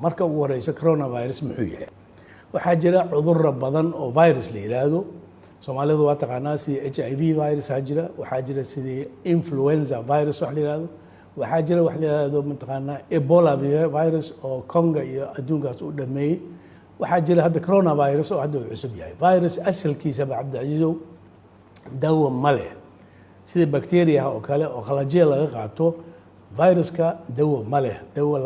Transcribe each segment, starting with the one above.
marka ugu horeysa coronavirus muxuu yahay waxaa jira cudurro badan oo virus la yiraahdo Soomaalidu waa taqaanaa si HIV virus jira waxaa jira sidii influenza virus wax la yiraahdo waxaa jira wax la yiraahdo mataqaanaa Ebola virus oo Congo iyo adduunkaas u dhameeyay waxaa jira hadda coronavirus oo hadda cusub yahay virus asalkiisa Cabdicasiisow dawo male sida bacteria oo kale oo qalajiye laga qaato viruska dawo male dawo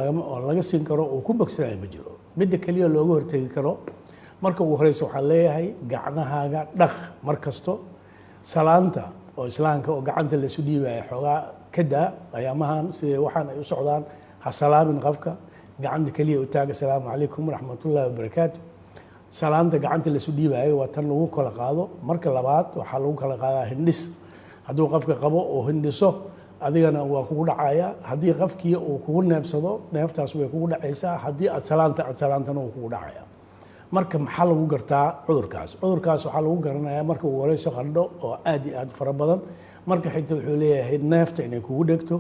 laga siin karo oo ku bogsanayo ma jiro midda kaliya looga hortagi karo marka ugu horeysa waxaa leeyahay gacnahaaga dhaq markasto salaanta oo islaamka oo gacanta la isu dhiibay xogaa kada ayaamahan sida waxaan ay u socdaan ha salaamin qofka gacanta kaliya u taaga salaamu calaykum waraxmatullaahi wabarakaatu salaanta gacanta la isu dhiibay waa tan lagu kala qaado marka labaad waxaa lagu kala qaadaa hindhis hadduu qofka qabo oo hindhiso adigana waa kugu dhacaya haddii qofkii uu kugu neebsado neeftaas way kugu dhacaysaa haddii aad salaantana uu kugu dhacaya marka maxaa lagu gartaa cudurkaas waxaa lagu garanayaa marka uu horeyso qandho oo aad iyo aad fara badan marka xigta wuxuu leeyahay neefta inay kugu dhegto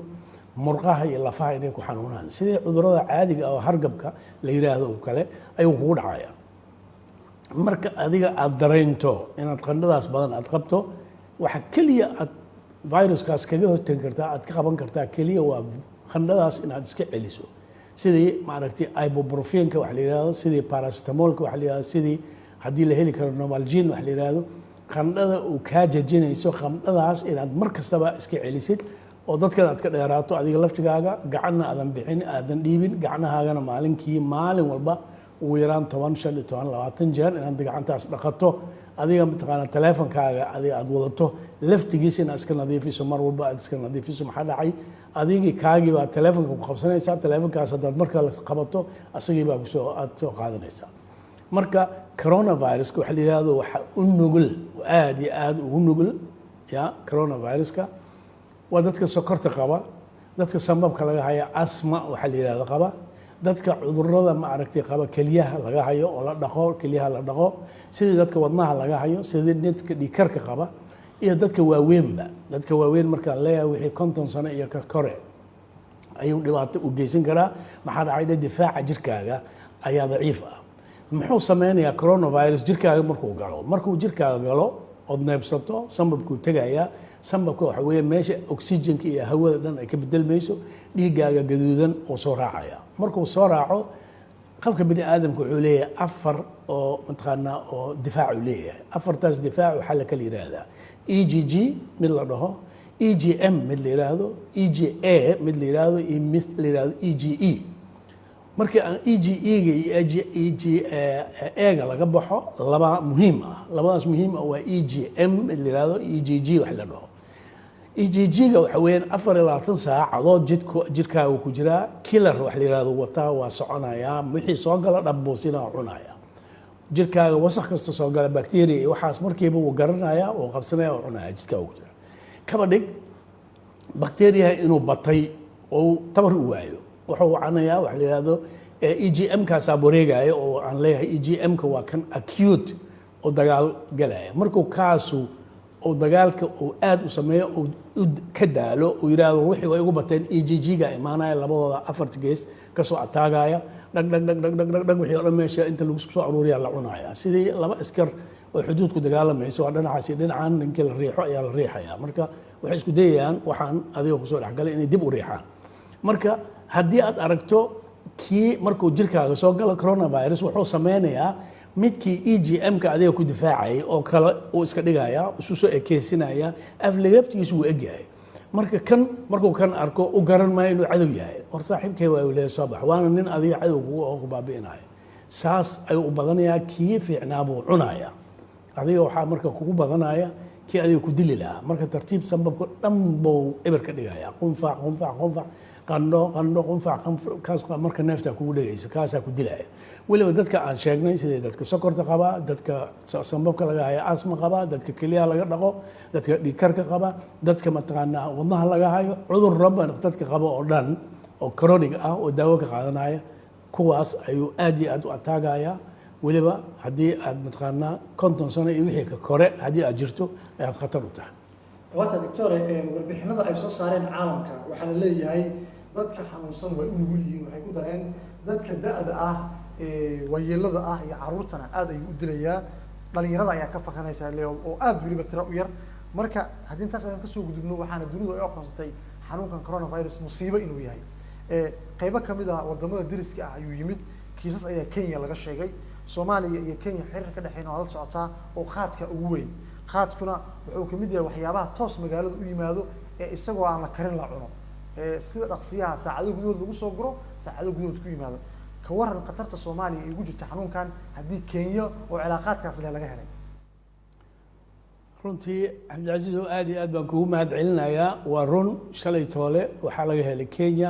murqaha iyo lafaha inay ku xanuunaan sidii cudurrada caadiga oo hargabka la yiraahdo oo kale ayuu kugu dhacaya marka adiga aad dareento inaad qandhadaas badan aad qabto waxa kaliya aad viruskaas kaga hortagi kartaa aad ka qaban kartaa kaliya waa qandhadaas inaad iska celiso sidii maaragtay ibuprofenka wax la yiraahdo sidii paracetamolka wax la yiraahdo sidii haddii la heli karo novalgin wax la yiraahdo qandhada uu kaa jajinayso qandhadaas inaad mar kastaba iska celisid oo dadkan aad ka dheeraato adiga laftigaaga gacanna aadan bixin aadan dhiibin gacnahaagana maalin walba ugu yaraan 10 15 20 jeer inaad gacantaas dhaqato adiga mataqaana taleefankaaga adiga aad wadato laftigiisa inaad iska nadiifiso mar walba aad iska nadiifiso maxaa dhacay adigii kaagii baa taleefanka ku qabsanaysaa taleefankaas haddaad markaa la qabato asagii baa aad soo qaadanaysaa marka coronaviruska waxa la yiraahdo waxa u nugul aad iyo aad ugu nugul ya coronaviruska waa dadka sokorta qaba dadka sambabka laga haya asma waxa la yiraahdo qaba dadka cudurrada ma aragtay qaba kaliyaha laga hayo oo la dhaqo kaliyaha la dhaqo sidii dadka wadnaha laga hayo sidii dadka dhiigkarka qaba iyo dadka waaweyn marka leeyahay wixii 50 sano iyo ka kore ayuu dhibaato u geysan karaa maxaa dhacay difaaca jirkaaga ayaa daciif ah muxuu sameynayaa coronavirus jirkaaga markuu jirkaaga galo oo neebsato sambabku tagaya sambabka waxa weeye meesha oxygenka iyo hawada dhan ay ka bedelmayso dhiigaaga gaduudan oo soo raacaya markuu soo raaco qofka bini aadamku wuxuu leeyahay afar oo mataqaanaa oo difaac u leeyahay afartaas difaac waxa la kala yiraahdaa EGG mid la dhaho EGM mid la yiraahdo EGA mid la yiraahdo iyo mid la yiraahdo EGE markii aan EGE-ga iyo EGA laga baxo labadaas muhiim ah waa EGM mid la yiraahdo EGG wax la dhaho EGG-ga waxa weeyaan 24 saacadood jidkaaga ku jira killer wax la yiraahdo wataa waa soconaya wixii soo gala dhabboosina cunaya jirkaaga wasakh kasta soo gala bacteria iyo waxaas markiiba uu garanaya oo qabsanaya oo cunaya jidkaaga ku jira kaba dhig bacteria inuu batay oo tabar u waayo wuxuu wacanayaa wax la yiraahdo EGM-kaas wareegaya oo aan leeyahay EGM-ka waa kan acute oo dagaal galaya markuu kaasu oo dagaalka oo aad u sameeyo oo ka daalo oo yiraahdo wixii way ugu bateen EGG-ga imaanaya labadooda afarta gees ka soo ataagaya dhag wixii oo meesha inta lagu soo aruuriyaa la cunaya sidii laba askar oo xuduudku dagaalamayso waa dhinacaas iyo dhinacan ninkii la riixo ayaa la riixaya marka waxay isku dayayaan waxaan adiga ku soo dhaxgalay inay dib u riixaan marka haddii aad aragto kii markuu jirkaaga soo galo coronavirus wuxuu sameynayaa midkii EGM-ka adiga ku difaacay oo kale uu iska dhigaya isu soo ekeysinaya aflagaftiisu uu egyahay marka markuu kan arko u garan maayo inuu cadow yahay war saaxiibkay waa uu soo bax waana nin adiga cadow ku baabi'inayo saas ayuu u badanayaa kii fiicnaa buu cunaya adiga waxaa marka kugu badanaya kii adiga ku dili lahaa marka tartiib sambabka dhan buu eber ka dhigaya qunfac qandho qunfac kaas marka neefta kugu dhagayso kaasaa ku dilaya weliba dadka aan sheegnay sidii dadka sokorta qaba dadka sambabka laga haya asma qaba dadka kaliyaha laga dhaqo dadka dhiigkarka qaba dadka mataqaanaa wadnaha laga hayo cudur rabban dadka qaba oo dhan oo chronic ah oo daawo ka qaadanaya kuwaas ayuu aad iyo aad u ataagaya weliba haddii aad mataqaanaa 50 sano iyo wixii ka kore haddii aad jirto ayaad khatar u tahay wata doctore warbixinada ay soo saareen caalamka waxaa la leeyahay dadka xanuunsan way u nugul yihiin waxay ku dareen dadka da'da ah waayeelada ah iyo caruurtana aad ayuu u dilayaa dhalinyarada ayaa ka fakanaysa leo oo aad weliba tira u yar marka haddii intaas aan kasoo gudubno waxaana dunidu ay aqoonsatay xanuunkan coronavirus musiibo inuu yahay qaybo kamid ah wadamada deriska ah ayuu yimid kiisas ayaa Kenya laga sheegay Soomaaliya iyo Kenya xiriir ka dhaxeyn oo la socotaa oo qaadka ugu weyn qaadkuna wuxuu kamid yahay waxyaabaha toos magaalada u yimaado isagoo aan la karin la cuno sida dhaqsiyaha saacado gudahood lagu soo guro saacado gudahood ku yimaado ka waran qatarta Soomaaliya ay ugu jirta xanuunkan haddii Kenya oo cilaaqaadkaas leh laga helay runtii Cabdilcasiis oo aad iyo aad baan kugu mahad celinayaa waa run shalay toole waxaa laga helay Kenya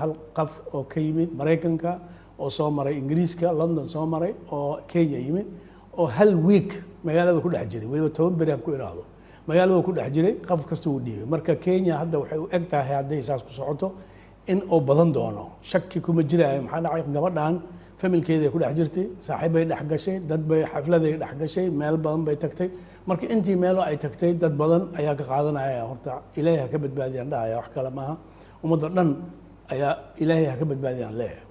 hal qof oo ka yimid Mareykanka oo soo maray Ingiriiska London soo maray oo Kenya yimid oo hal week magaalada ku dhex jiray waliba 10 beri aan ku iraado magaalada ku dhex jiray qof kasta uu dhiibay marka Kenya hadda waxay u eg tahay hadday saas ku socoto in oo badan doono shaki kuma jiraayo maxaa dhacay gabadhan familkeeda ku dhex jirtay saaxiibay dhex gashay dad bay xafladay dhex gashay meel badan bay tagtay marka intii meel ay tagtay dad badan ayaa ka qaadanaya horta ilaahay ka badbaadiyaan dhaaya wax kale maaha ummadda dhan ayaa ilaahay ka badbaadiyaan leeyahay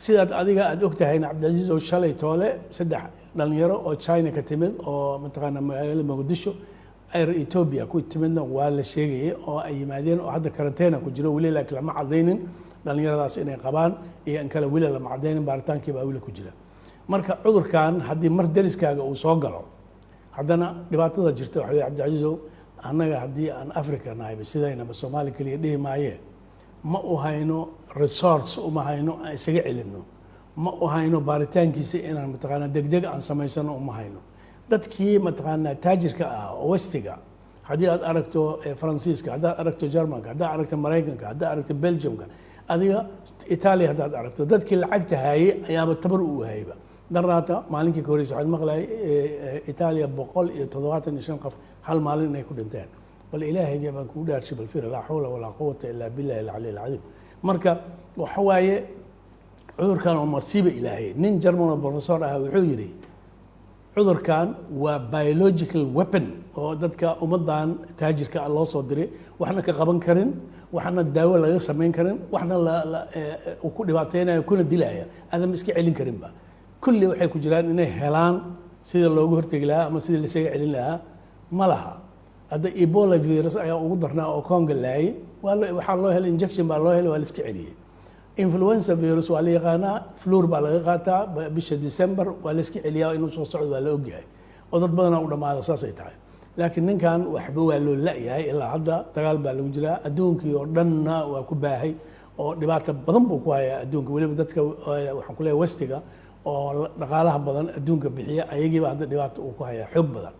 sidaad adiga aad ogtahay Cabdilcasiis oo shalay toole saddex dhalinyaro oo China ka timid oo mataqaana magaalada Muqdisho Air Ethiopia ku timidna waa la sheegay oo ay yimaadeen oo hadda karanteena ku jiro wali laakiin lama cadeynin dhalinyaradaas inay qabaan iyo in kale wali lama cadeynin baaritaankii baa wali ku jira marka cudurkan haddii mar deriskaaga uu soo galo haddana dhibaatada jirta waxa weeye Cabdilcasiis annaga haddii aan Africa nahay sidaynaba Soomaali kaliya dhihi maaye ma u hayno resource uma hayno aan isaga celino ma u hayno baaritaankiisa inaan mataqaana degdeg aan samaysano uma hayno dadkii mataqaana taajirka ah oo westiga haddii aad aragto Faransiiska haddaad aragto Jarmalka haddaad aragto Mareykanka haddaad aragto Belgiumka adiga Italy haddaad aragto dadkii lacagta hayay ayaaba tabar u hayba daraata maalinkii horeysa waxaan maqlay Italy 175 qof hal maalin inay ku dhinteen bal ilaahay baan ku dhaarshay bal fir la hawla wala quwwata illa billahi al-ali al-azim marka waxa waaye cudurkan oo masiibo ilaahay nin Jarmal professor ah wuxuu yiri cudurkan waa biological weapon oo dadka ummadan taajirka loo soo diray waxna ka qaban karin waxna daawo laga sameyn karin waxna ku dhibaateynayo kuna dilaya adam iska celin karin ba kulli waxay ku jiraan inay helaan sida loogu hortagi lahaa ama sida la isaga celin lahaa ma laha hadda Ebola virus ayaa ugu darnaa oo Congo laayay waxaa loo helay injection baa loo helay waa la iska celiyay influenza virus waa la yaqaanaa fluur baa laga qaataa bisha December waa la iska celiyaa inuu soo socdo waa la ogyahay oo dad badan u dhamaada saas ay tahay laakiin ninkan waxba waa loo laayahay ilaa hadda dagaal baa lagu jiraa adduunkii oo dhanna waa ku baahay oo dhibaato badan buu ku hayaa adduunka waliba dadka waxaan ku leeyahay westiga oo dhaqaalaha badan adduunka bixiya ayagiiba hadda dhibaato uu ku hayaa xoog badan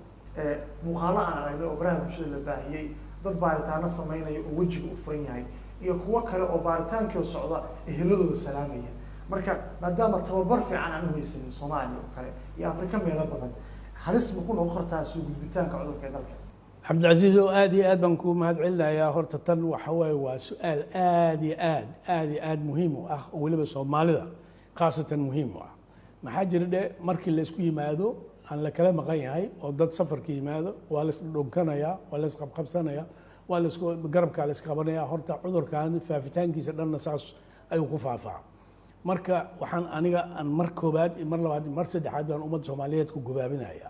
muuqaalo aan aragnay oo baraha bulshada la baahiyey dad baaritaano sameynaya oo wejiga u furan yahay iyo kuwo kale oo baaritaankii socda eheladooda salaamaya marka maadaama tababar fiican aan u haysanin Soomaaliya oo kale iyo Afrika meelo badan halis ma ku noqon kartaa soo gudbitaanka cudurka dalka Cabdilcasiis oo aad iyo aad baan ku mahad celinayaa horta tan waxa waaye waa su'aal aad iyo aad muhiim u ah oo waliba Soomaalida khaasatan muhiim u ah maxaa jira markii la isku yimaado aan la kala maqan yahay oo dad safarka yimaado waa la isdhunkanaya waa la isqabqabsanaya waa la isku garabka la isqabanaya horta cudurkan faafitaankiisa dhanna saas ayuu ku faafaa marka waxaan aniga aan mar koobaad mar labaad mar saddexaad baan ummadda Soomaaliyeed ku gubaabinaya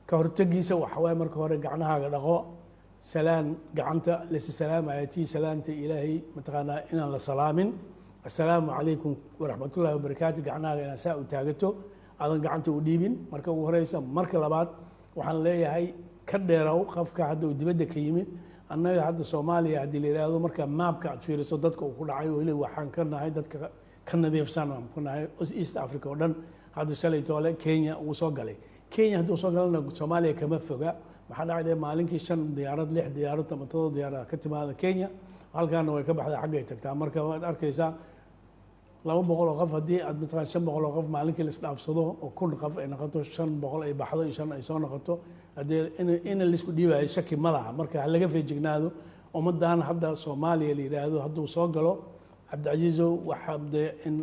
ka hortagiisa waxa waaye marka hore gacnahaaga dhaqo salaan gacanta la salaamaya tii salaanta ilaahay mataqaana inaan la salaamin assalaamu calaykum waraxmatullaahi wabarakaatu gacnahaaga inaan saa u taagato aadan gacanta u dhiibin marka ugu horeysa marka labaad waxaan leeyahay ka dheerow qofka hadda uu dibadda ka yimid annaga hadda Soomaaliya haddii la yiraahdo marka maapka aad fiiriso dadka uu ku dhacay weli waxaan ka nahay dadka ka nadiifsan aan ku nahay East Africa oo dhan hadda shalay toole Kenya uu soo galay Kenya hadduu soo galana Soomaaliya kama foga waxaa dhacday maalinkii 5 diyaarad 6 diyaarad ama 7 diyaarad ka timaada Kenya halkaana way ka baxday xagga ay tagtaa marka waad arkaysaa 200 oo qof haddii aad mataqaan 500 oo qof maalinkii la isdhaafsado oo 1000 qof ay noqoto 500 ay baxdo 5 ay soo noqoto haddii in la isku dhiibayo shaki ma laha marka laga feejignaado ummadan hadda Soomaaliya la yiraahdo hadduu soo galo Cabdilcasiis waxa in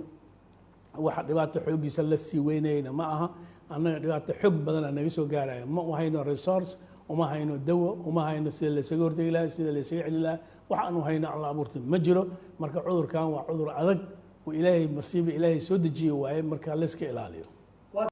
waxa dhibaato xoogiisa la sii weynayna ma aha annaga dhibaato xoog badan naga soo gaaraya ma u hayno resource uma hayno dawo uma hayno sida la isaga hortagi lahaa sida la isaga celin lahaa waxa aanu hayno alla abuurtay ma jiro marka cudurkan waa cudur adag oo ilaahay masiiba ilaahay soo dejiye waaye marka la iska ilaaliyo